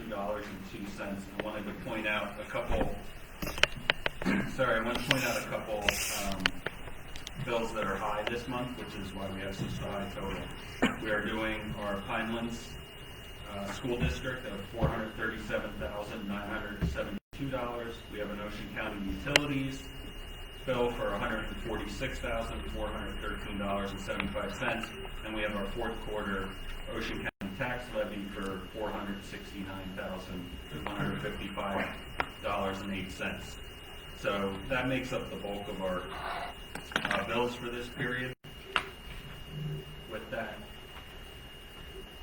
$202.02. I wanted to point out a couple. Sorry, I want to point out a couple bills that are high this month, which is why we have such a high total. We are doing our Pinelands School District of $437,972. We have an Ocean County Utilities bill for $146,413.75, and we have our fourth quarter Ocean County tax levy for $469,155.08. So that makes up the bulk of our bills for this period.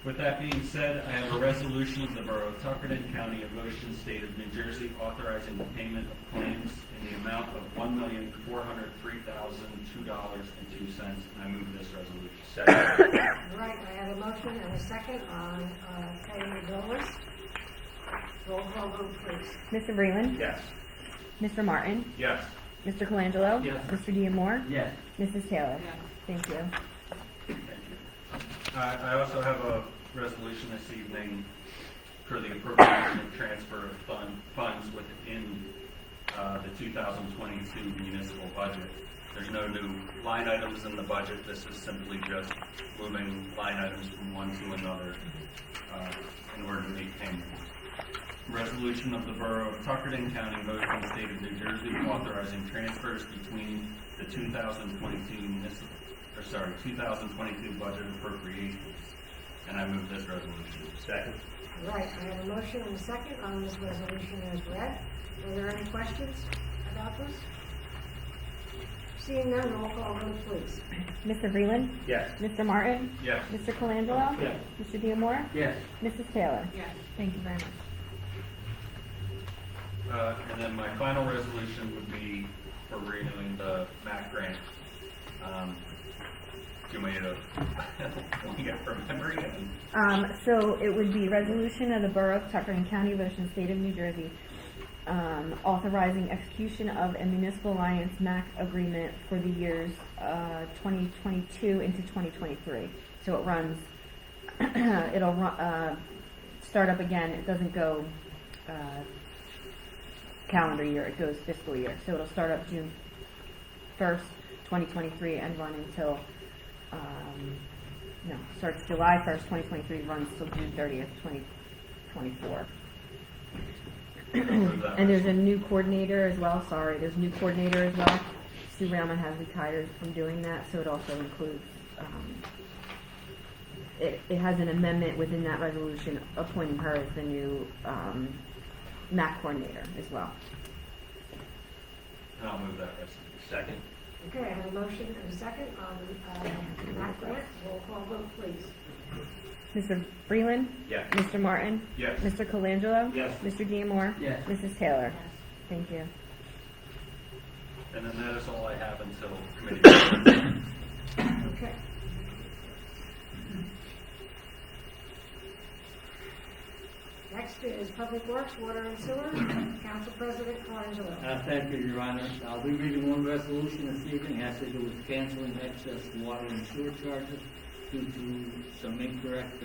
With that being said, I have a resolution of the Borough of Tuckerton, County of Ocean, State of New Jersey, authorizing the payment of claims in the amount of $1,403,002.02, and I move this resolution. Second. All right, I have a motion and a second on paying the bill list. Roll call vote, please. Mr. Breland. Yes. Mr. Martin. Yes. Mr. Colangelo. Yes. Mr. Diemar. Yes. Mrs. Taylor. Thank you. I also have a resolution this evening for the appropriation and transfer of funds within the 2022 municipal budget. There's no new line items in the budget. This is simply just moving line items from one to another in order to make payments. Resolution of the Borough of Tuckerton, County of Ocean, State of New Jersey, authorizing transfers between the 2022 budget appropriations. And I move this resolution. Second. All right, I have a motion and a second on this resolution as read. Are there any questions about this? Seeing none, roll call vote, please. Mr. Breland. Yes. Mr. Martin. Yes. Mr. Colangelo. Yes. Mr. Diemar. Yes. Mrs. Taylor. Yes. Thank you very much. And then my final resolution would be for renewing the MAC grant. Do you want me to get from memory? So it would be resolution of the Borough of Tuckerton, County of Ocean, State of New Jersey, authorizing execution of a municipal alliance MAC agreement for the years 2022 into 2023. So it runs, it'll start up again. It doesn't go calendar year, it goes fiscal year. So it'll start up June 1st, 2023 and run until, starts July 1st, 2023, runs till June 30th, 2024. And there's a new coordinator as well, there's a new coordinator as well. Sue Rauman has retired from doing that, so it also includes, it has an amendment within that resolution appointing her as the new MAC coordinator as well. And I'll move that resolution. Second. Okay, I have a motion and a second on MAC grant. Roll call vote, please. Mr. Breland. Yes. Mr. Martin. Yes. Mr. Colangelo. Yes. Mr. Diemar. Yes. Mrs. Taylor. Yes. Thank you. And then that is all I have until committee. Okay. Next is Public Works, Water and Sewer. Council President Colangelo. Thank you, Your Honor. I'll be reading one resolution this evening. It has to do with canceling excess water and sewer charges due to some incorrect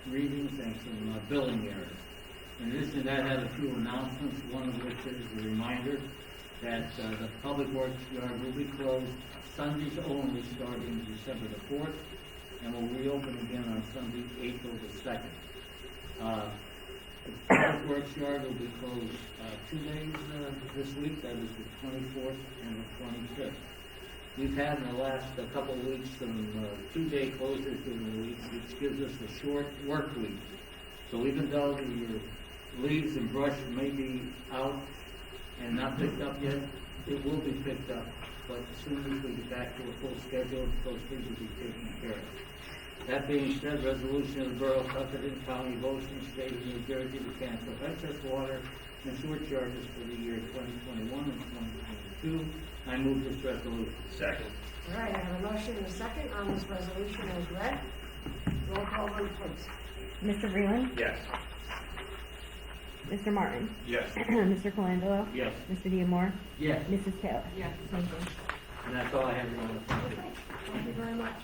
readings and some billing errors. In addition to that, I had a few announcements, one of which is a reminder that the Public Works Yard will be closed Sundays only starting December the 4th, and will reopen again on Sunday, April the 2nd. The Public Works Yard will be closed 2 days this week, that is the 24th and the 25th. We've had in the last couple of weeks some 2-day closures during the week, which gives us a short work week. So even though your leaves and brush may be out and not picked up yet, it will be picked up. But as soon as we get back to a full schedule, those things will be taken care of. That being said, resolution of the Borough of Tuckerton, County of Ocean, State of New Jersey to cancel excess water and sewer charges for the year 2021 and 2022. I move this resolution. Second. All right, I have a motion and a second on this resolution as read. Roll call vote, please. Mr. Breland. Yes. Mr. Martin. Yes. Mr. Colangelo. Yes. Mr. Diemar. Yes. Mrs. Taylor. Yes. Thank you. And that's all I have, Your Honor. Thank you very much.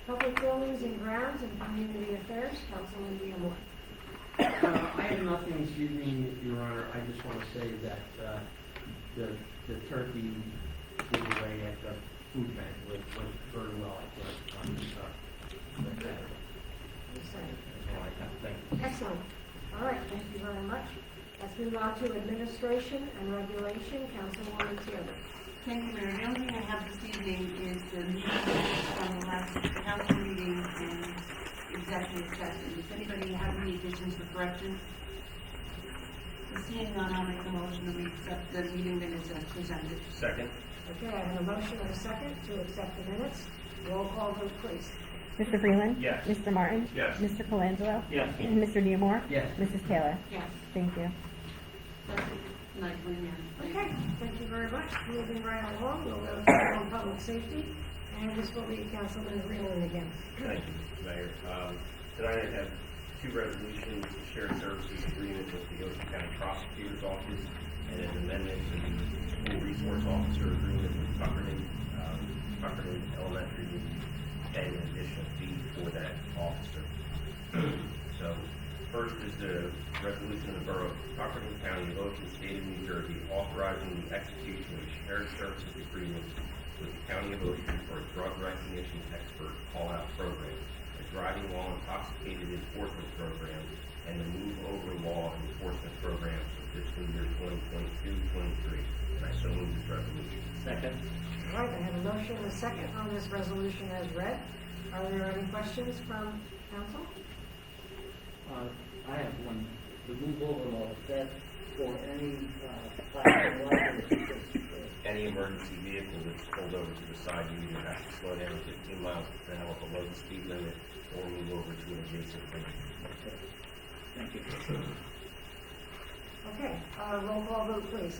Public Buildings and Grounds and Community Affairs, Councilman Diemar. I have have nothing this evening, Your Honor. I just want to say that the turkey giveaway at the food bank went very well, I thought, on Saturday. That's all I have. Thank you. Excellent. All right, thank you very much. Let's move on to administration and regulation. Councilwoman Taylor. Thank you, Mayor. The only thing I have this evening is the meeting from the last council meeting and executive session. Does anybody have any additions or corrections? Seeing none, I'll make a motion that we accept the meeting minutes as presented. Second? Okay, I have a motion and a second to accept the minutes. Roll call vote, please. Mr. Freeland. Yes. Mr. Martin. Yes. Mr. Colangelo. Yes. Mr. Diemar. Yes. Mrs. Taylor. Yes. Thank you. That's it. Nicely, Mayor. Thank you. Okay, thank you very much. Moving right along, we'll go to public safety, and this will be Councilman Freeland again. Thank you, Mr. Mayor. Tonight I have two resolutions, the shared services agreement with the Ocean County Prosecutor's Office and an amendment to the school resource officer agreement with Tuckerton Elementary, paying an additional fee for that officer. So first is the resolution of the Borough of Tuckerton, County of Ocean, State of New Jersey, authorizing the execution of a shared services agreement with the County of Ocean for a drug recognition expert call-out program, a driving while intoxicated enforcement program, and the move over law enforcement program for fiscal year 2022-23. And I so move this resolution. Second. All right, I have a motion and a second on this resolution as read. Are there any questions from council? I have one. The move over law, is that for any class of license? Any emergency vehicle that's pulled over to the side, you either have to slow down 15 miles an hour below the speed limit or move over to an adjacent lane. Okay. Thank you. Okay, roll call vote, please.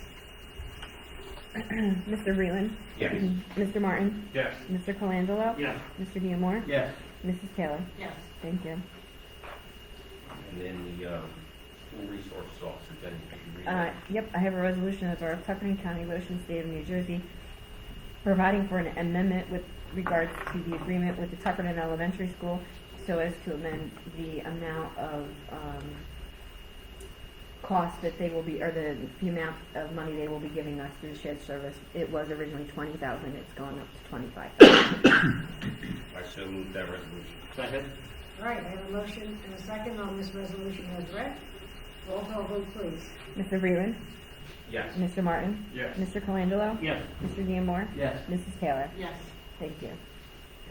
Mr. Freeland. Yes. Mr. Martin. Yes. Mr. Colangelo. Yes. Mr. Diemar. Yes. Mrs. Taylor. Yes. Thank you. And then the school resources officer, Jenny, could you read that? Yep, I have a resolution of the Borough of Tuckerton County, Ocean State of New Jersey, providing for an amendment with regards to the agreement with the Tuckerton Elementary School so as to amend the amount of cost that they will be, or the amount of money they will be giving us through the shared service. It was originally $20,000. It's gone up to $25,000. I so move that resolution. Second. All right, I have a motion and a second on this resolution as read. Roll call vote, please. Mr. Freeland. Yes. Mr. Martin. Yes. Mr. Colangelo. Yes. Mr. Diemar. Yes. Mrs. Taylor. Yes. Thank you.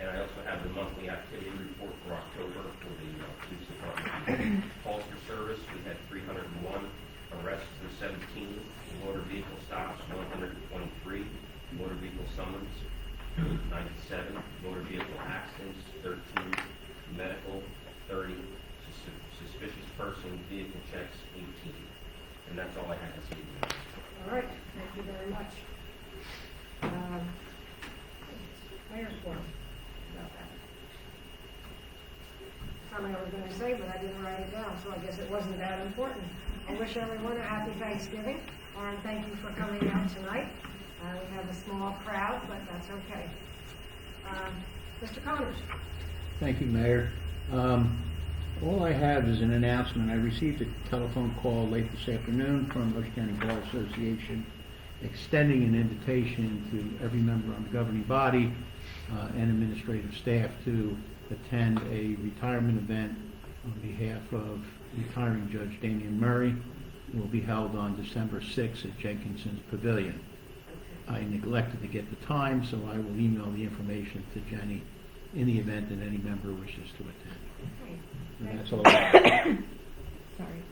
And I also have the monthly activity report for October for the police department. Calls for service, we had 301, arrests through 17, motor vehicle stops 123, motor vehicle summons 97, motor vehicle accidents 13, medical 30, suspicious person vehicle checks 18. And that's all I have this evening. All right, thank you very much. Mayor's report about that. Something I was going to say, but I didn't write it down, so I guess it wasn't that important. I wish everyone a happy Thanksgiving, and thank you for coming out tonight. We have a small crowd, but that's okay. Mr. Connors. Thank you, Mayor. All I have is an announcement. I received a telephone call late this afternoon from Ocean County Bar Association extending an invitation to every member on the governing body and administrative staff to attend a retirement event on behalf of retiring Judge Damian Murray. It will be held on December 6th at Jenkinson's Pavilion. I neglected to get the time, so I will email the information to Jenny in the event that any member wishes to attend. Okay. And that's all I have. Sorry.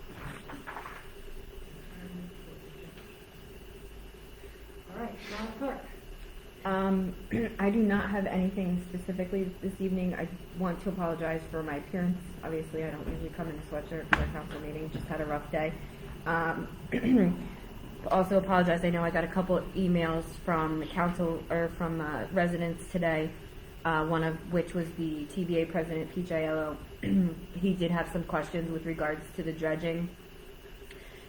All right, Madam Clerk. I do not have anything specifically this evening. I want to apologize for my appearance. Obviously, I don't usually come in a sweatshirt for a council meeting. Just had a rough day. Also apologize. I know I got a couple emails from council or from residents today. One of which was the TBA president, Pete Aiello. He did have some questions with regards to the dredging.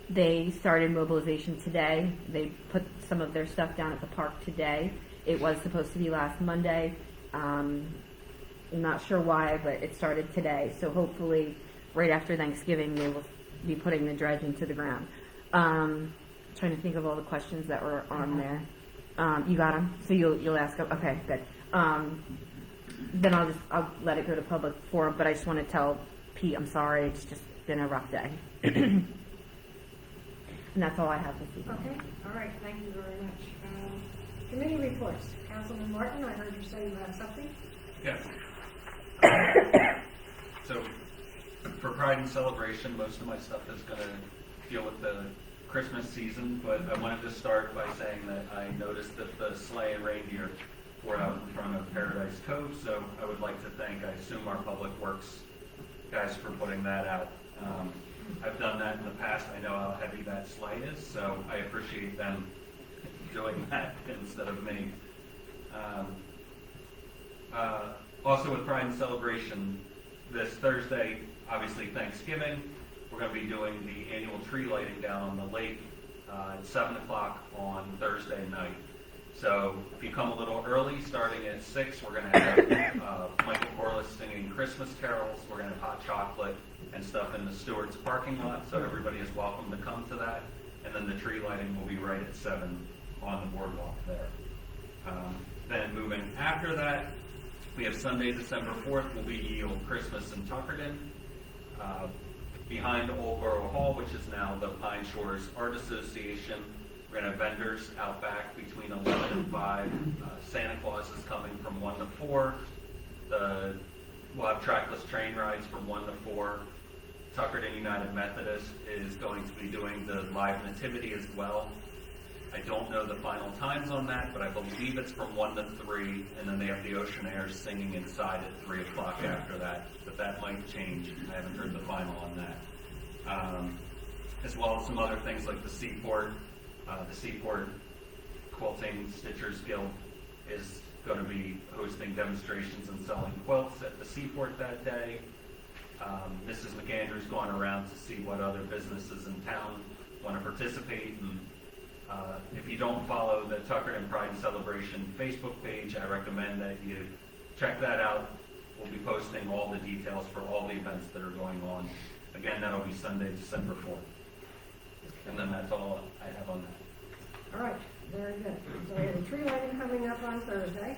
They started mobilization today. They put some of their stuff down at the park today. It was supposed to be last Monday. I'm not sure why, but it started today. So hopefully, right after Thanksgiving, they will be putting the dredge into the ground. Trying to think of all the questions that were on there. You got them? So you'll ask them? Okay, good. Then I'll let it go to public forum, but I just want to tell Pete, I'm sorry, it's just been a rough day. And that's all I have this evening. Okay, all right, thank you very much. Committee reports. Councilman Martin, I heard you say you had something. Yes. So, for Pride and Celebration, most of my stuff is going to deal with the Christmas season, but I wanted to start by saying that I noticed that the sleigh and reindeer were out in front of Paradise Cove, so I would like to thank, I assume, our Public Works guys for putting that out. I've done that in the past. I know how heavy that sleigh is, so I appreciate them doing that instead of me. Also with Pride and Celebration, this Thursday, obviously Thanksgiving, we're going to be doing the annual tree lighting down on the lake at 7 o'clock on Thursday night. So if you come a little early, starting at 6, we're going to have Michael Corliss singing Christmas carols. We're going to have hot chocolate and stuff in the Stewart's parking lot, so everybody is welcome to come to that. And then the tree lighting will be right at 7 on the boardwalk there. Then moving after that, we have Sunday, December 4th, will be Ye Olde Christmas in Tuckerton. Behind Old Borough Hall, which is now the Pine Shores Art Association, we're going to have vendors out back between 11 and 5. Santa Claus is coming from 1 to 4. We'll have trackless train rides from 1 to 4. Tuckerton United Methodist is going to be doing the live nativity as well. I don't know the final times on that, but I believe it's from 1 to 3, and then they have the Ocean Air singing inside at 3 o'clock after that, but that might change. I haven't heard the final on that. As well as some other things like the Seaport Quilting Stitchers Guild is going to be hosting demonstrations and selling quilts at the Seaport that day. Mrs. McAndrew's gone around to see what other businesses in town want to participate. And if you don't follow the Tuckerton Pride and Celebration Facebook page, I recommend that you check that out. We'll be posting all the details for all the events that are going on. Again, that'll be Sunday, December 4th. And then that's all I have on that. All right, very good. So we have the tree lighting coming up on Thursday,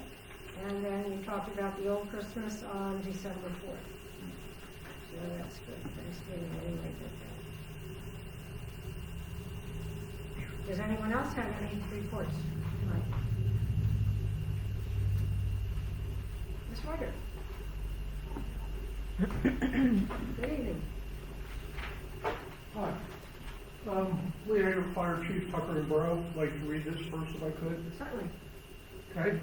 and then you talked about the old Christmas on December 4th. So that's good. Thanksgiving anyway. Does anyone else have any reports? Right. Ms. Ryder. Good evening. Hi. Leader Fire Chief Tucker and Borough. I'd like to read this first if I could. Certainly. Okay.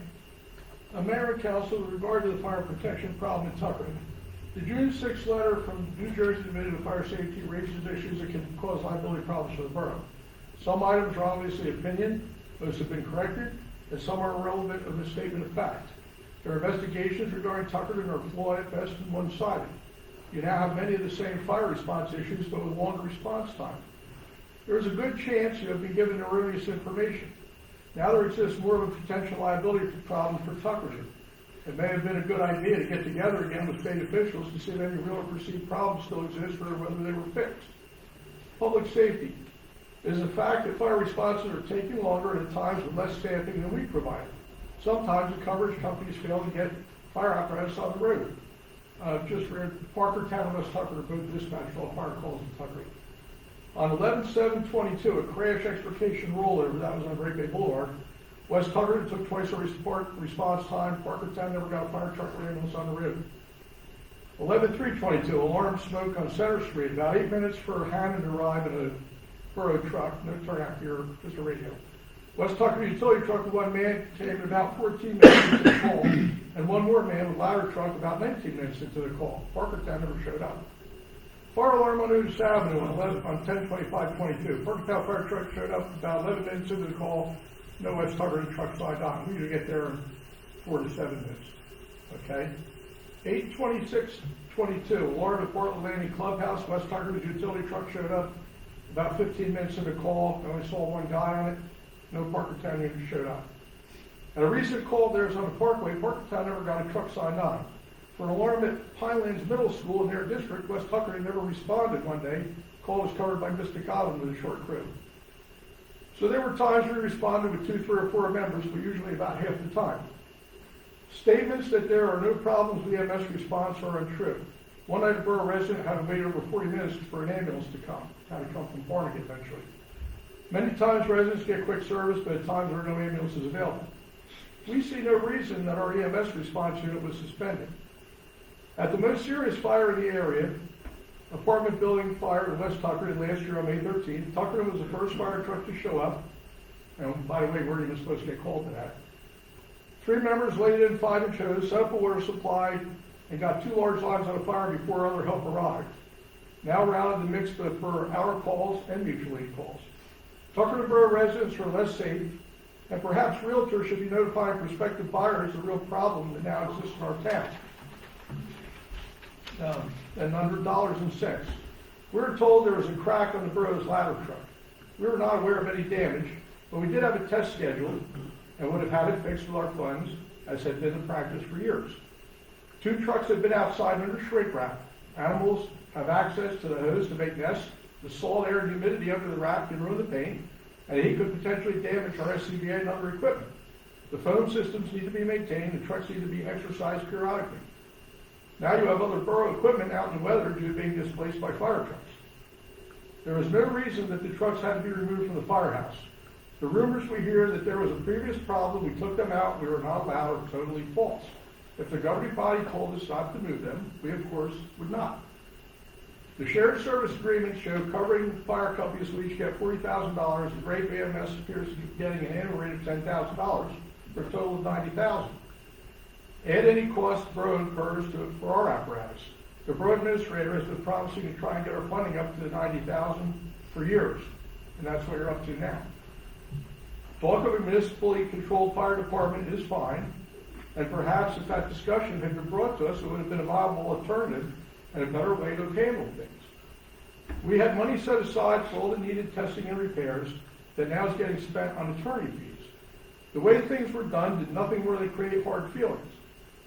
Mayor and Council, with regard to the fire protection problem in Tuckerton, the June 6th letter from New Jersey Division of Fire Safety raises issues that can cause liability problems for the borough. Some items are obviously opinion, those have been corrected, and some are irrelevant of the statement of fact. Their investigations regarding Tuckerton are flawed at best and one-sided. You now have many of the same fire response issues, but with longer response time. There is a good chance you have been given erroneous information. Now there exists more of a potential liability problem for Tuckerton. It may have been a good idea to get together again with state officials to see if any real or perceived problems still exist or whether they were fixed. Public safety. It is a fact that fire responses are taking longer and at times with less staffing than we provide. Sometimes the coverage companies fail to get fire apparatus on the road. Just for Parker Town and West Tucker, both dispatch all fire calls in Tucker. On 11/7/22, a crash extrication rollover, that was on Great Bay Boulevard. West Tucker took twice the response time. Parker Town never got a fire truck or ambulance on the road. 11/3/22, alarm smoke on Center Street. About 8 minutes for Hannon to arrive in a Borough truck, no turnout here, just a radio. West Tucker utility truck with one man came about 14 minutes into the call, and one more man with ladder truck about 19 minutes into the call. Parker Town never showed up. Fire alarm on Otis Avenue on 10/25/22. Parker Town fire truck showed up about 11 minutes into the call. No West Tucker truck side on. We usually get there in 4 to 7 minutes. Okay. 8/26/22. Alarm at Portland Landing Clubhouse. West Tucker's utility truck showed up about 15 minutes into the call. I only saw one guy on it. No Parker Town unit showed up. At a recent call, there's on the Parkway, Parker Town never got a truck signed on. For an alarm at Pinelands Middle School in their district, West Tucker never responded one day. Call was covered by Mr. Godwin with a short crew. So there were times we responded with 2, 3, or 4 members, but usually about half the time. Statements that there are no problems with EMS response are untrue. One night a borough resident had to wait over 40 minutes for an ambulance to come. Had to come from Barnegat eventually. Many times residents get quick service, but at times there are no ambulances available. We see no reason that our EMS response unit was suspended. At the most serious fire in the area, apartment building fire in West Tucker last year on May 13th, Tucker was the first fire truck to show up. And by the way, we weren't even supposed to get called to that. 3 members laid in 5-inch hose, set up a water supply, and got 2 large lines on a fire before other help arrived. Now routed the mix for our calls and mutual aid calls. Tucker and Borough residents are less safe, and perhaps realtors should be notifying prospective buyers the real problem that now exists in our town. And under dollars and cents. We were told there was a crack on the borough's ladder truck. We were not aware of any damage, but we did have a test scheduled and would have had it fixed with our funds, as had been the practice for years. 2 trucks have been outside under shrink wrap. Animals have access to the hose to make nests. The salt air and humidity under the wrap can ruin the paint, and the heat could potentially damage our SCBA and other equipment. The foam systems need to be maintained. The trucks need to be exercised periodically. Now you have other borough equipment out in the weather due to being displaced by fire trucks. There is no reason that the trucks had to be removed from the firehouse. The rumors we hear that there was a previous problem, we took them out, we were not allowed, are totally false. If the governing body told us not to move them, we of course would not. The shared service agreements show covering fire companies will each get $40,000. The Great AMS appears to be getting an annual rate of $10,000 for a total of $90,000. Add any cost the borough incurs for our apparatus. The borough administrator has been promising to try and get our funding up to the $90,000 for years, and that's what you're up to now. Talk of a municipally controlled fire department is fine, and perhaps if that discussion had been brought to us, it would have been a viable alternative and a better way to handle things. We had money set aside for all the needed testing and repairs that now is getting spent on attorney fees. The way things were done did nothing more than create hard feelings.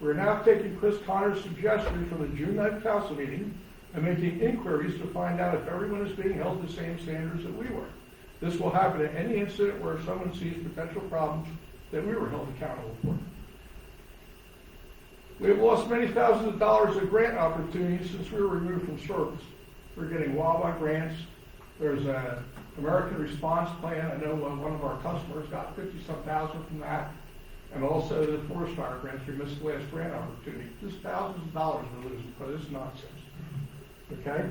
We're now taking Chris Connor's suggestion from the June 9th council meeting and making inquiries to find out if everyone is being held to the same standards that we were. This will happen at any incident where someone sees potential problems that we were held accountable for. We have lost many thousands of dollars of grant opportunities since we were removed from service. We're getting WAWA grants. There's an American Response Plan. I know one of our customers got 50-some thousand from that. And also the forest fire grants. We missed the last grant opportunity. Just thousands of dollars we're losing because it's nonsense. Okay?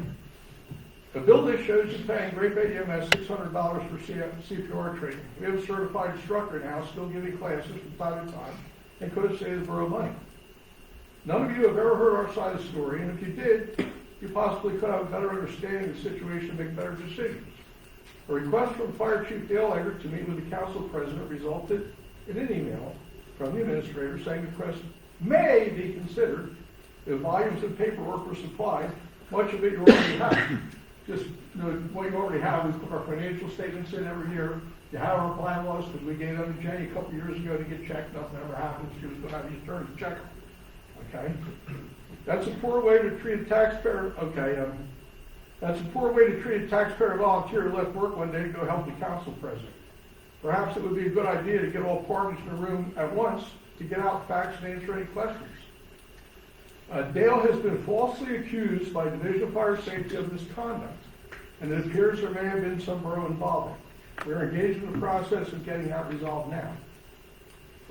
The bill that shows you paying Great Bay EMS $600 for CPR training. We have a certified instructor now still giving classes from time to time and could have saved the borough money. None of you have ever heard our side of the story, and if you did, you possibly could have a better understanding of the situation and make better decisions. A request from Fire Chief Dale Eggert to meet with the council president resulted in an email from the administrator saying the request may be considered if volumes of paperwork were supplied. Much of it you already have. Just what you already have, we put our financial statements in every year. You have our bylaws because we gave them to Jenny a couple years ago to get checked. Nothing ever happened. She was going to have the attorney check them. Okay? That's a poor way to treat a taxpayer. Okay, that's a poor way to treat a taxpayer volunteer who left work one day to go help the council president. Perhaps it would be a good idea to get all parties in the room at once to get out facts and answer any questions. Dale has been falsely accused by Division of Fire Safety of misconduct, and it appears there may have been some borough involvement. We are engaged in the process of getting that resolved now.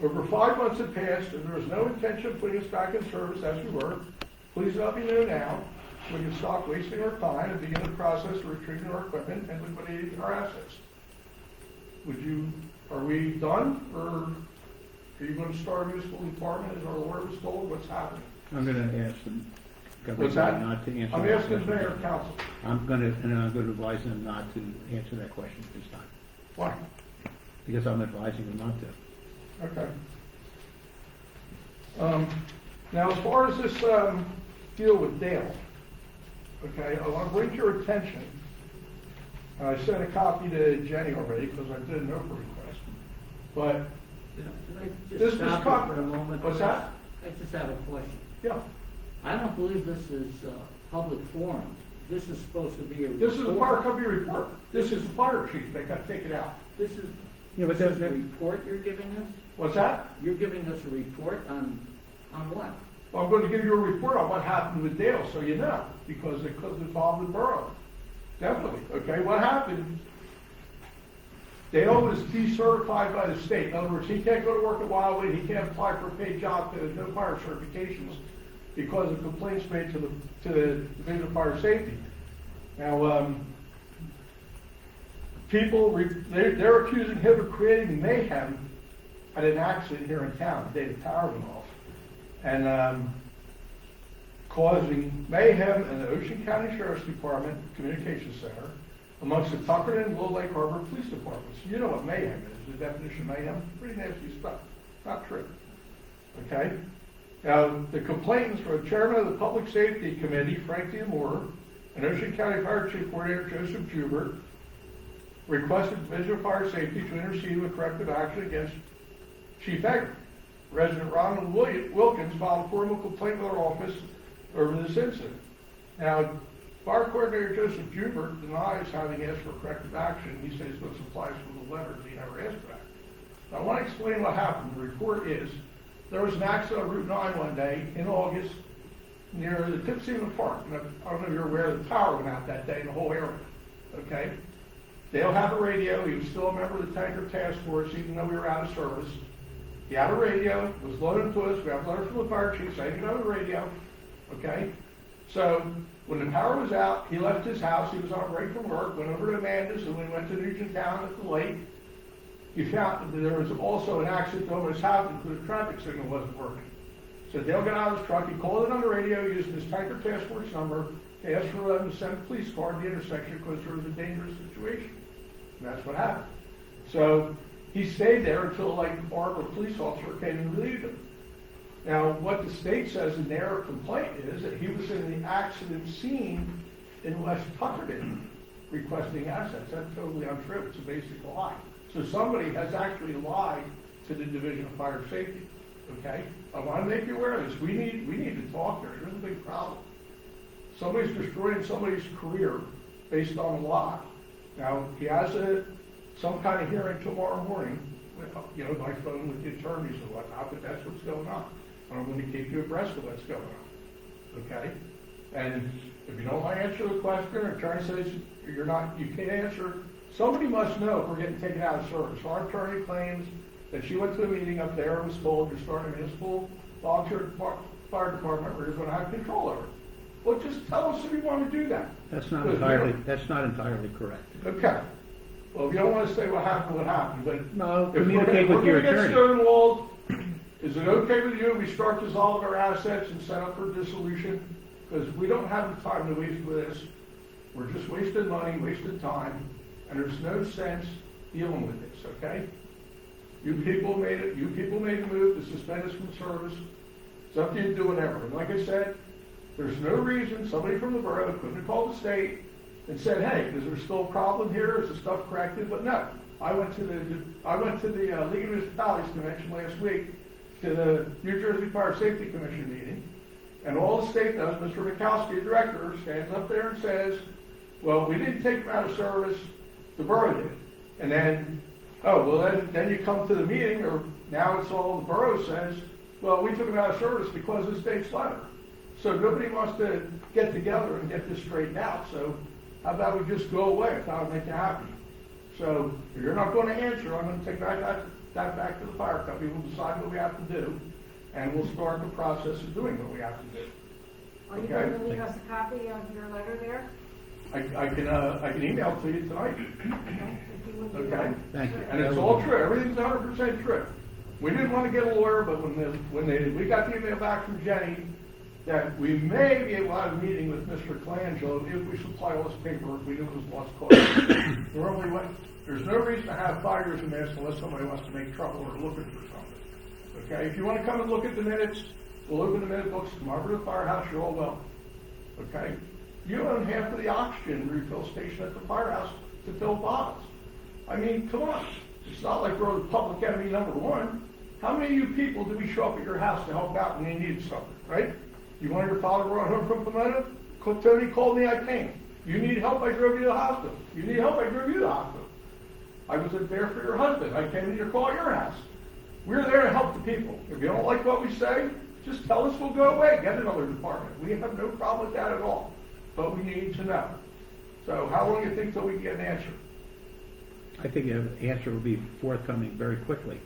Over 5 months have passed, and there is no intention of putting us back in service as we were. Please let me know now so we can stop wasting our time and begin the process of retrieving our equipment and liquidating our assets. Are we done, or are you going to start a municipal department as our lawyer was told? What's happening? I'm going to ask them. What's that? Not to answer I'm that asking the question. mayor and council. I'm going to advise them not to answer that question this time, Why? because I'm advising them not to. Okay. Now, as far as this deal with Dale, okay, I want to bring to your attention, I sent a copy to Jenny already because I did an Oprah request, but Can I This just was stop cop- you for a moment? What's that? I just have a question. yeah, I don't believe this is a public forum. This is supposed to be a report. This is a fire company report. This is the fire chief, they got taken out. This is, Yeah, but this is that- a report you're giving us? What's that? You're giving us a report on what? Well, I'm going to give you a report on what happened with Dale, so you know, because it could involve the borough. Definitely, okay, what happened? Dale was decertified by the state. In other words, he can't go to work at Wildwood, he can't apply for a paid job, there's no fire certifications because of complaints made to the Division of Fire Safety. Now, they're accusing him of creating mayhem at an accident here in town, the day the tower went off, and causing mayhem in the Ocean County Sheriff's Department Communications Center amongst the Tuckerton and Little Lake Harbor Police Departments. You know what mayhem is, the definition of mayhem, pretty nasty stuff, not true, okay? Now, the complainants were the chairman of the Public Safety Committee, Frank D'Amore, and Ocean County Fire Chief Coordinator Joseph Jubert requested the Division of Fire Safety to intercede with corrective action against Chief Egger. Resident Ronald Wilkins filed a formal complaint with our office over this incident. Now, Fire Coordinator Joseph Jubert denies having asked for corrective action. He says this applies to the letters he never asked for that. Now, I want to explain what happened. The report is there was an accident on Route 9 one day in August near the Tipsy-Seaman Park. And I don't know if you're aware, the power went out that day in the whole area, okay? Dale had a radio. He was still a member of the Tanker Task Force, even though we were out of service. He had a radio, it was loaded to us. We have a letter from the fire chief saying he had a radio, okay? So when the power was out, he left his house. He was on break from work, went over to Amanda's, and when he went to Nugenttown at the lake, he found that there was also an accident that almost happened because the traffic signal wasn't working. So Dale got out of his truck, he called it on the radio using his Tanker Task Force number. They asked for them to send a police car to the intersection because there was a dangerous situation. And that's what happened. So he stayed there until like the Barber police officer came and relieved him. Now, what the state says in their complaint is that he was in the accident scene in West Tuckerton requesting assets. That's totally untrue. It's a basic lie. So somebody has actually lied to the Division of Fire Safety. Okay? I want to make you aware of this. We need to talk here. There's a big problem. Somebody's destroying somebody's career based on a lie. Now, he has some kind of hearing tomorrow morning, by phone with the attorneys and whatnot, but that's what's going on. And I'm going to keep you abreast of what's going on. Okay? And if you don't want to answer the question, or attorney says you can't answer, somebody must know if we're getting taken out of service. Our attorney claims that she went to a meeting up there and was told you're starting a municipal volunteer fire department where you're going to have control over it. Well, just tell us if you want to do that. That's not entirely correct. Okay. Well, if you don't want to say what happened, but No, if we're communicate with your gonna get attorney. stonewalled, is it okay with you if we start dissolving our assets and set up for dissolution? Because we don't have the time to waste with this. We're just wasting money, wasting time, and there's no sense dealing with this, okay? You people made the move to suspend us from service. It's up to you to do whatever. And like I said, there's no reason somebody from the borough couldn't have called the state and said, hey, is there still a problem here? Is the stuff corrected? But no. I went to the League of Municipalities Convention last week, to the New Jersey Fire Safety Commission meeting, and all the state does, Mr. Mikowski, the director, stands up there and says, well, we didn't take them out of service, the borough did. And then, then you come to the meeting, or now it's all the borough says, well, we took them out of service because of the state's letter. So nobody wants to get together and get this straightened out, so how about we just go away if that'll make you happy? So if you're not going to answer, I'm going to take that back to the fire company. We'll decide what we have to do, and we'll start the process of doing what we have to do. Are you going to leave us a copy of your letter there? I can email it to you tonight. Okay, if you would do Okay. that. Thank you. And it's all true. Everything's 100% true. We didn't want to get a lawyer, but when we got the email back from Jenny that we may be able to have a meeting with Mr. Colangelo if we supply all this paperwork, we knew it was lost cause. Normally, there's no reason to have 5 years in this unless somebody wants to make trouble or looking for something. Okay? If you want to come and look at the minutes, we'll open the minute books, come over to the firehouse, you're all welcome. Okay? You own half of the oxygen refill station at the firehouse to fill bottles. I mean, come on. It's not like we're the public enemy number one. How many of you people do we show up at your house to help out when you need something, right? You wanted your father brought home from Pomona? Tony called me, I came. You need help, I drove you to the hospital. You need help, I drove you to the hospital. I was there for your husband. I came to your call at your house. We're there to help the people. If you don't like what we say, just tell us, we'll go away, get another department. We have no problem with that at all, but we need to know. So how long do you think till we get an answer? I think an answer will be forthcoming very quickly,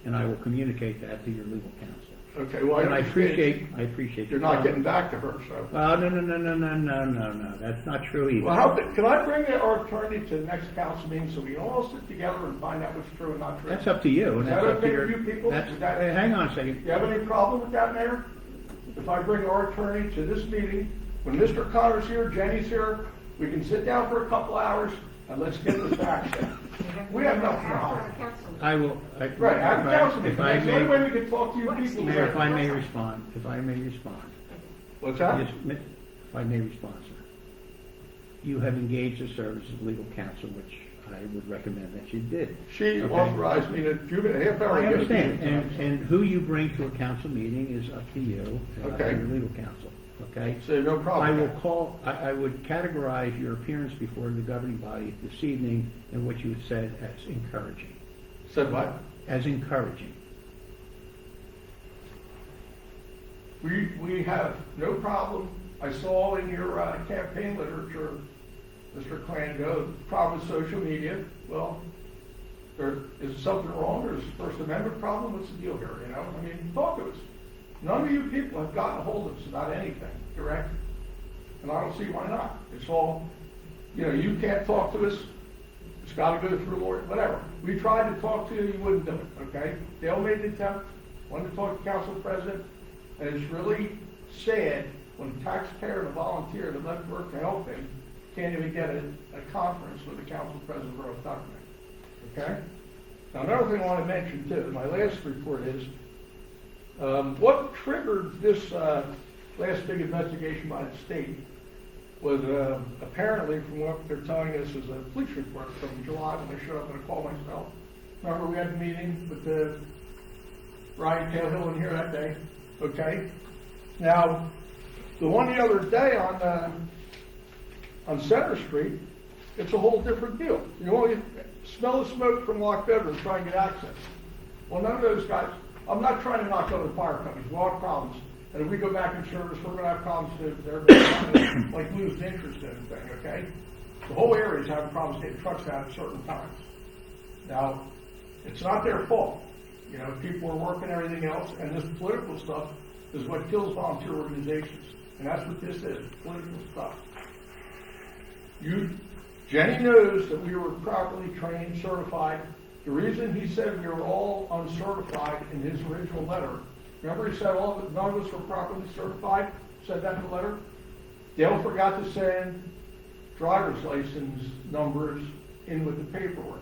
and I will communicate that to your legal counsel. Okay, well, And I understand appreciate. You're the not comment. getting back to her, so. No, that's not true either. Well, can I bring our attorney to the next council meeting so we can all sit together and find out what's true and not true? That's up to you, and Is that's that up to okay your. with you people? that's- Is that- Hang on a second. Do you have any problem with that, Mayor? If I bring our attorney to this meeting, when Mr. Connor's here, Jenny's here, we can sit down for a couple hours and let's get the facts down. We have nothing to hide. I will. Right, have a council meeting. If I That's the only way may, we can talk to you people. Mayor, if I may respond, What's that? Yes, if I may respond, sir. You have engaged the service of legal counsel, which I would recommend that you did. She Okay. authorized me to, half hour. I ago, understand, to get it. and who you bring to a council meeting is up to you, Okay. and your legal counsel, okay? So no problem. I will call, I would categorize your appearance before the governing body this evening and what you have said as encouraging. Said what? As encouraging. We have no problem. I saw in your campaign literature, Mr. Klango, the problem with social media. Well, is something wrong? There's a First Amendment problem. What's the deal here? You know, I mean, talk to us. None of you people have gotten a hold of us about anything, correct? And I don't see why not. It's all, you can't talk to us. It's got to go through Lord, whatever. We tried to talk to you, you wouldn't do it, okay? Dale made the attempt, wanted to talk to council president, and it's really sad when a taxpayer and a volunteer that left work to help him can't even get a conference with the council president of Borough of Tuckerman, okay? Now, another thing I want to mention too, my last report is, what triggered this last big investigation by the state was apparently, from what they're telling us, is a police report from July when they showed up and I called myself. Remember we had a meeting with Ryan Cahill in here that day? Okay. Now, the one the other day on Center Street, it's a whole different deal. You only smell the smoke from locked bedroom and try and get access. Well, none of those guys, I'm not trying to knock other fire companies, we all have problems. And if we go back in service, we're gonna have problems too. Everybody's gonna like lose interest in anything, okay? The whole area is having problems getting trucks out at certain times. Now, it's not their fault. People are working everything else, and this political stuff is what kills volunteer organizations. And that's what this is, political stuff. Jenny knows that we were properly trained, certified. The reason he said we were all uncertified in his original letter, remember he said none of us were properly certified, said that in the letter? Dale forgot to send driver's license numbers in with the paperwork.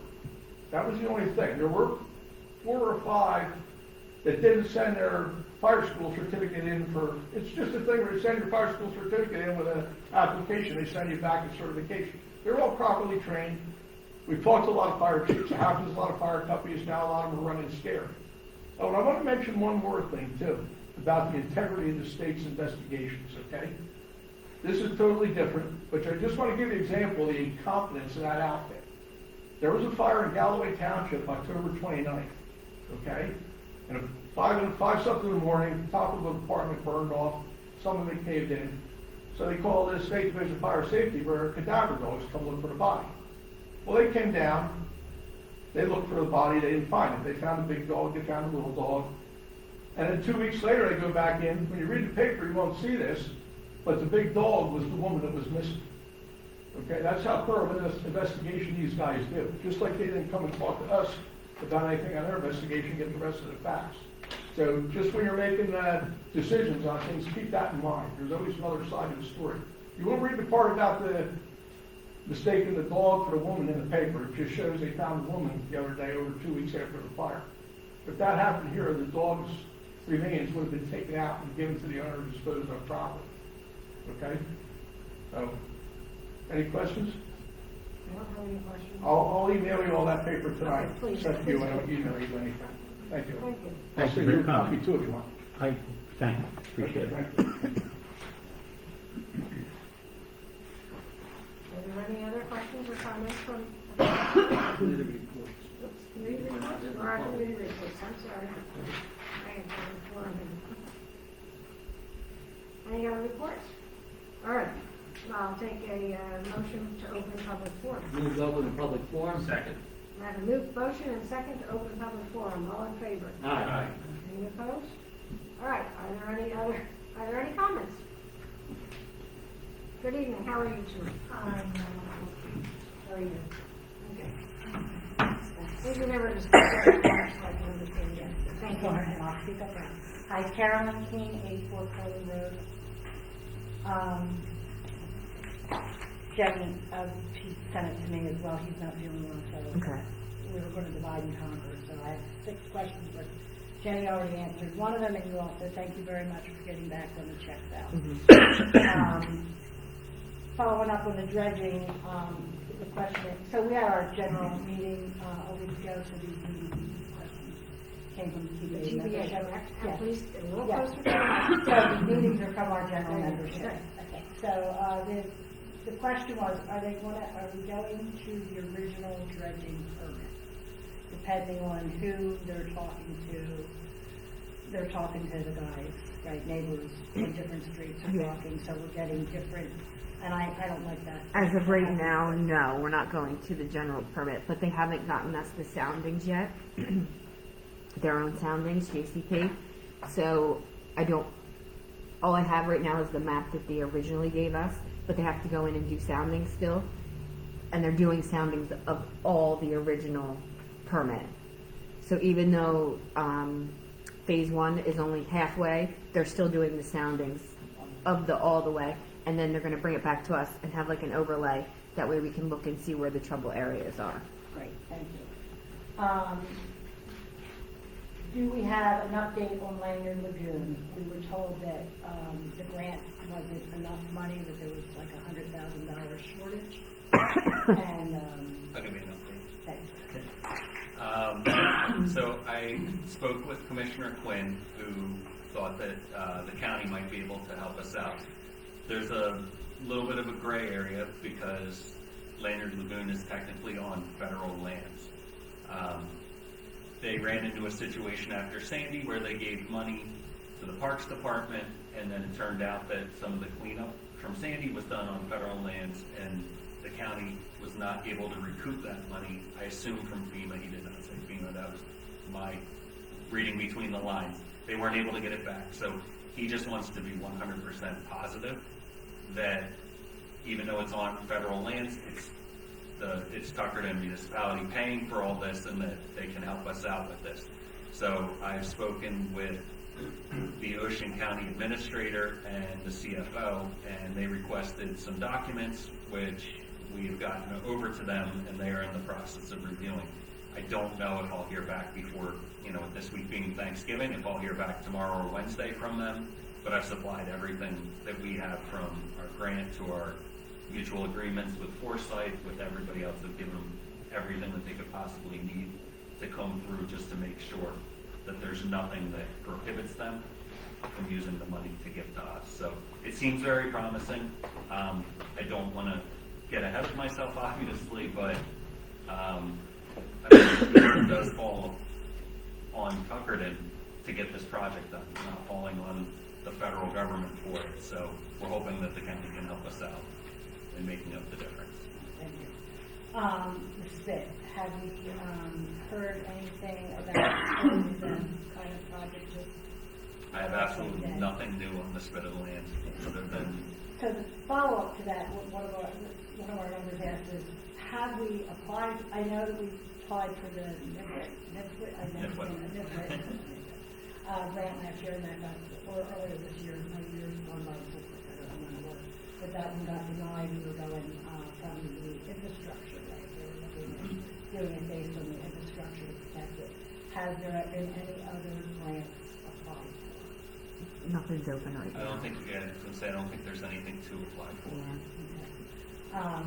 That was the only thing. There were 4 or 5 that didn't send their fire school certificate in it's just a thing where you send your fire school certificate in with an application, they send you back a certification. They're all properly trained. We've talked to a lot of fire chiefs, it happens a lot of fire companies now, a lot of them are running scared. Oh, and I want to mention one more thing too, about the integrity of the state's investigations, okay? This is totally different, but I just want to give you an example of the incompetence of that outfit. There was a fire in Galloway Township, October 29th, okay? And at 5 something in the morning, top of the apartment burned off, some of it caved in. So they called the State Division of Fire Safety where cadaver dogs come look for the body. Well, they came down, they looked for the body, they didn't find it. They found a big dog, they found a little dog. And then 2 weeks later, they go back in. When you read the paper, you won't see this, but the big dog was the woman that was missing. Okay, that's how thorough an investigation these guys do. Just like they didn't come and talk to us about anything on their investigation, get the rest of the facts. So just when you're making decisions on things, keep that in mind. There's always another side of the story. You won't read the part about the mistaking the dog for the woman in the paper. It just shows they found the woman the other day over 2 weeks after the fire. If that happened here, the dog's remains would have been taken out and given to the owner to dispose of properly. Okay? So, any questions? I don't have any questions. I'll email you all that paper tonight. Okay, please. Send to you, I don't email you anything. Thank you. Thank you. Thank I'll you send for you your a copy comment. too if you want. Thank you, appreciate it. Okay, thank you. comments from? Committee reports. Oops, committee reports, or our committee reports, I'm sorry. I am going for them. Any other reports? All right, I'll take a motion to open public forum. Move to open the public forum. Second. I have a motion and second to open public forum. All in favor? Aye. Any opposed? All right, are there any comments? Good evening, how are you tonight? How are you? Okay. Please remember to speak up so I can understand you. Thank you. I'll speak up now. Hi, Carolyn King, 84 Curly Road. Jenny, he sent it to me as well, he's not feeling well, so Okay. we were gonna divide and conquer, so I have 6 questions, but Jenny already answered one of them, and you also, thank you very much for getting back when the check's out. Following up on the dredging, the question, so we had our general meeting, a week ago, so these questions came from the The TBA. TBA, correct? And Yes. please, a little Yes. closer to the mic. So the meetings are from our general Right. membership. Right. Okay, so, the question was, are we going to the original dredging permit? Depending on who they're talking to the guys, right, neighbors on different streets are Yeah. talking, so we're getting different, and I don't like that. As of right now, no, we're not going to the general permit, but they haven't gotten us the soundings yet. Their own soundings, JCP. So all I have right now is the map that they originally gave us, but they have to go in and do soundings still. And they're doing soundings of all the original permit. So even though, phase 1 is only halfway, they're still doing the soundings of all the way. And then they're gonna bring it back to us and have like an overlay. That way we can look and see where the trouble areas are. Great, thank you. Do we have an update on Lanyard Lagoon? We were told that the grant wasn't enough money, that there was like $100,000 shortage. And, I'll give you an update. thanks. So I spoke with Commissioner Quinn, who thought that the county might be able to help us out. There's a little bit of a gray area because Lanyard Lagoon is technically on federal lands. They ran into a situation after Sandy where they gave money to the Parks Department, and then it turned out that some of the cleanup from Sandy was done on federal lands, and the county was not able to recoup that money. I assume from FEMA. He did not say FEMA. That was my reading between the lines. They weren't able to get it back. So he just wants to be 100% positive that even though it's on federal lands, it's Tuckerton municipality paying for all this, and that they can help us out with this. So I've spoken with the Ocean County Administrator and the CFO, and they requested some documents, which we've gotten over to them, and they are in the process of reviewing. I don't know if I'll hear back before, with this week being Thanksgiving, if I'll hear back tomorrow or Wednesday from them, but I've supplied everything that we have, from our grant to our mutual agreements with Foresight, with everybody else. Have given them everything that they could possibly need to come through, just to make sure that there's nothing that prohibits them from using the money to give to us. So it seems very promising. I don't want to get ahead of myself, obviously, but it does fall on Tuckerton to get this project done. It's not falling on the federal government for it. So we're hoping that the county can help us out in making up the difference. Thank you. Ms. Spit, have we heard anything about the kind of project? I have absolutely nothing new on the spit of the land, other than So the follow-up to that, one of our members asked is, have we applied, I know that we applied for the NIFWIT grant last year, and that got, or earlier this year, my year's gone by so quick, I don't remember what, but that one got denied. We were going from the infrastructure, right? We were looking at doing it based on the infrastructure to protect it. Has there been any other grants applied for? Nothing's open right I now. don't think I don't think there's anything to apply for. Yeah.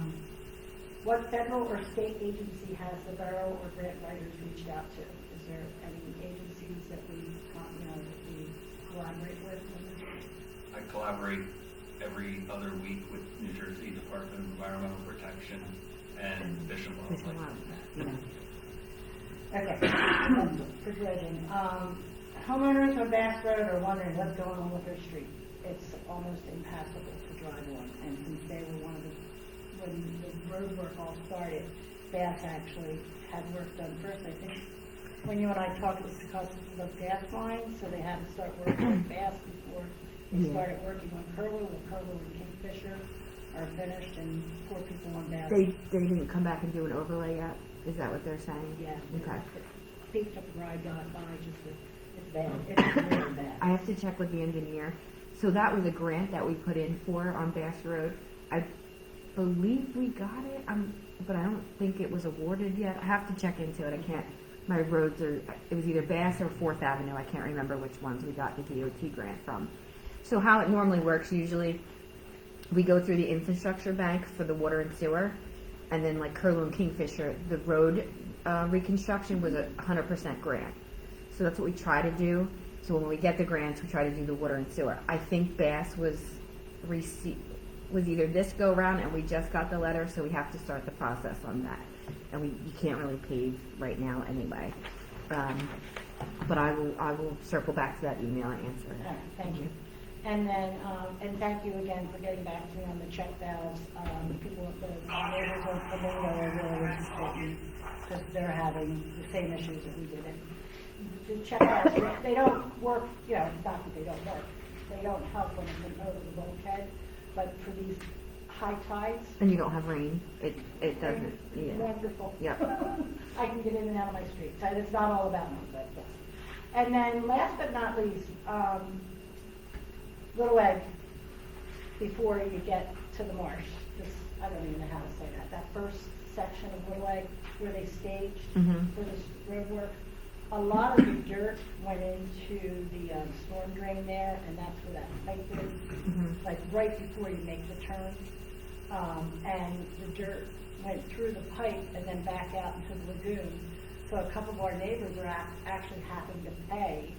What federal or state agency has the borough or grant writers reached out to? Is there any agencies that we collaborate with? I collaborate every other week with New Jersey Department of Environmental Protection and Fish and Fish and Wildlife. Wildlife, yeah. Okay, that's for dredging. Homeowners on Bass Road are wondering what's going on with their street. It's almost impassable to drive on, and since they were one of the, when the road work all started, Bass actually had work done first. I think when you and I talked, it was because of the gas lines, so they had to start working on Bass before they Yeah. started working on Curlew. The Curlew and Kingfisher are finished, and poor people on Bass. They didn't come back and do an overlay yet? Is that what they're saying? Yeah. Okay. Peaked up the ride got by, it's bad, it's really bad. I have to check with the engineer. So that was a grant that we put in for on Bass Road. I believe we got it, but I don't think it was awarded yet. I have to check into it. I can't, my roads are, it was either Bass or Fourth Avenue. I can't remember which ones we got the DOT grant from. So how it normally works, usually we go through the infrastructure bank for the water and sewer, and then like Curlew and Kingfisher, the road reconstruction was 100% grant. So that's what we try to do. So when we get the grants, we try to do the water and sewer. I think Bass was either this go round, and we just got the letter, so we have to start the process on that. And you can't really pave right now anyway. But I will circle back to that email and answer All it. right, thank you. And then, and thank you again for getting back to me on the check valves. People, the neighbors of Flamingo are really interested in, because they're having the same issues that we did. And the check valves, they don't work, you know, it's not that they don't work. They don't help when it's over the bulkhead, but for these high tides. And you don't have rain. It doesn't. Yeah. Wonderful. Yep. I can get in and out of my street, so it's not all about me, but yes. And then last but not least, Little Egg, before you get to the marsh, this, I don't even know how to say that, that first section of Little Egg where they staged Mhm. for this road work, a lot of the dirt went into the storm drain there, and that's where that pipe is, Mhm. like right before you make the turn. And the dirt went through the pipe and then back out into the lagoon. So a couple of our neighbors are actually having to pay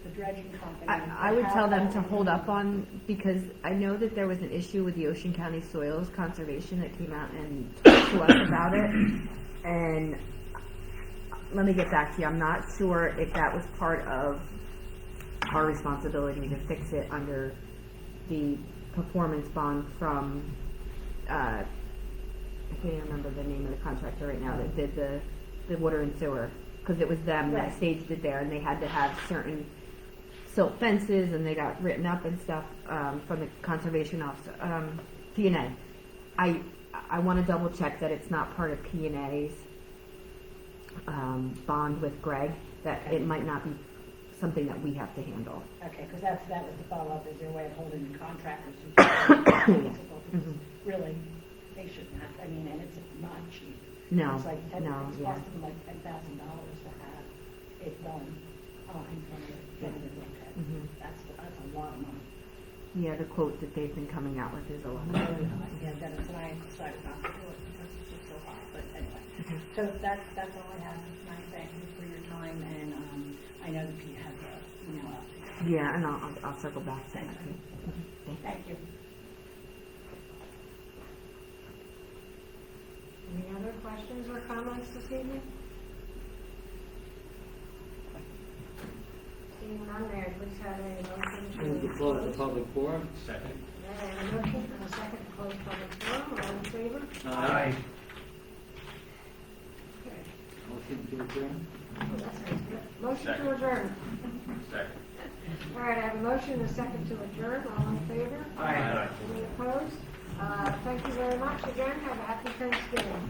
the dredging company. I would tell them to hold up on, because I know that there was an issue with the Ocean County Soils Conservation that came out and talked to us about it. And let me get back to you. I'm not sure if that was part of our responsibility to fix it under the performance bond from, I can't even remember the name of the contractor right now that did the water and sewer. Because it was them that Right. staged it there, and they had to have certain silt fences, and they got written up and stuff from the conservation officer, P&A. I want to double check that it's not part of P&A's bond with Greg, that it might not be something that we have to handle. Okay, because that was the follow-up, is their way of holding the contractors responsible. Because really, they shouldn't have, I mean, and it's not cheap. No, It's like no, it's yeah. costing like $10,000 to have it done in front of the bulkhead. Mhm. That's a lot of money. Yeah, the quote that they've been coming out with is a lot. Really high. Yeah, Dennis and I decided not to do it because it's just so high, but anyway. So that's all I have tonight. Thank you for your time, and I know that Pete has an email out to you. Yeah, and I'll circle back to that. Thank you. Mhm. Thank you. Any other questions or comments this evening? Seeing none, may I please have a motion Move to close the public forum. Second. May I have a motion and a second to close public forum, all in favor? Aye. Okay. Motion to adjourn. Oh, that sounds good. Motion to Second. adjourn. Second. All right, I have a motion and a second to adjourn, all in favor? Aye. Any opposed? Thank you very much again, have a happy Thanksgiving.